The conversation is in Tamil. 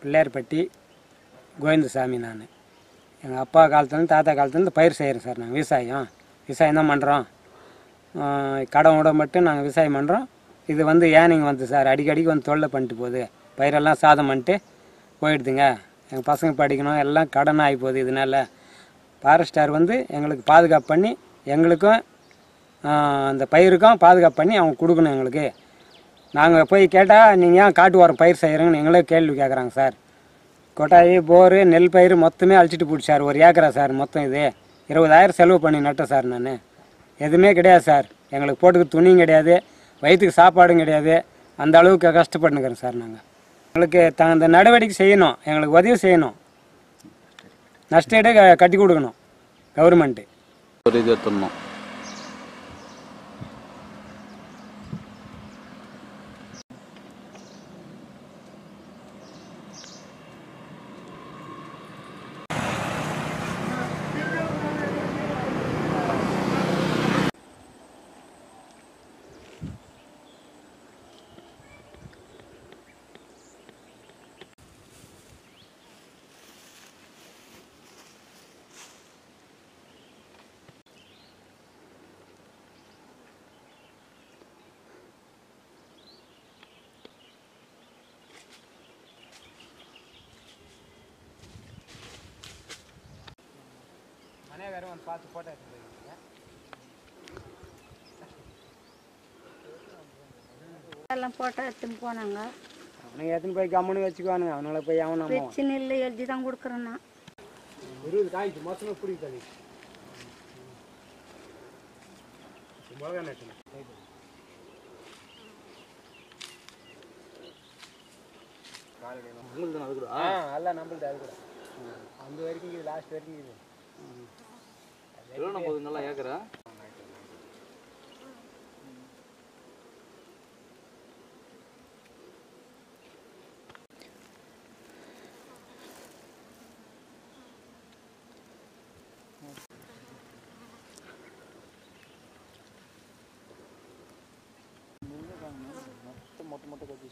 பிள்ளையார்பட்டி கோவிந்தசாமி. நான் எங்கள் அப்பா காலத்துலேருந்து தாத்தா காலத்துலேருந்து பயிர் செய்கிறேன் சார். நாங்கள் விவசாயம் தான் பண்ணுறோம். கடன் விட மட்டும் நாங்கள் விவசாயம் பண்ணுறோம். இது வந்து ஏனிங்க வந்து சார் அடிக்கடிக்கு வந்து தொல்லை பண்ணிட்டு போகுது. பயிரெல்லாம் சாதம் பண்ணிட்டு போயிடுதுங்க. எங்கள் பசங்க படிக்கணும், எல்லாம் கடன் ஆகி போகுது. இதனால் ஃபாரஸ்டார் வந்து எங்களுக்கு பாதுகாப்பு பண்ணி எங்களுக்கும் அந்த பயிருக்கும் பாதுகாப்பு பண்ணி அவங்க கொடுக்கணும் எங்களுக்கு. நாங்கள் போய் கேட்டால் நீங்கள் ஏன் காட்டு ஓரம் பயிர் செய்கிறீங்கன்னு எங்களே கேள்வி கேட்குறாங்க சார். கொட்டாயி போரு நெல் பயிர் மொத்தமே அழிச்சிட்டு போட்டு சார். ஒரு ஏக்கரா சார் மொத்தம் இது 20,000 செலவு பண்ணி நட்டேன் சார். நான் எதுவுமே கிடையாது சார். எங்களுக்கு போட்டுக்கு துணியும் கிடையாது, வயிற்றுக்கு சாப்பாடும் கிடையாது. அந்த அளவுக்கு கஷ்டப்பட்டுக்கிறோம் சார். நாங்கள் எங்களுக்கு தகுந்த நடவடிக்கை செய்யணும், எங்களுக்கு உதவி செய்யணும், நஷ்டஈடு கட்டி கொடுக்கணும் கவர்மெண்ட்டு. ஒரு இது எடுத்துடணும். அனைவரும் வந்து பார்த்து ஃபோட்டோ எடுத்துருக்கீங்க. எல்லாம் ஃபோட்டோ எடுத்துன்னு போனாங்க. அவனுங்க எடுத்துன்னு போய் கம்முன்னு வச்சுக்குவானுங்க. அவனால போய் அவனை பிரச்சனை இல்லை, எழுதி தான் கொடுக்குறேன்னா 20 காய்ச்சி மொத்தமாக பிடிக்காது. மிளகா நட்டு அது கூட எல்லாம் நம்மள்து. அது கூட அந்த வரைக்கும் இது லாஸ்ட் வரைக்கும் இது போகுது. நல்லா ஏக்கரா மொட்டை கட்டி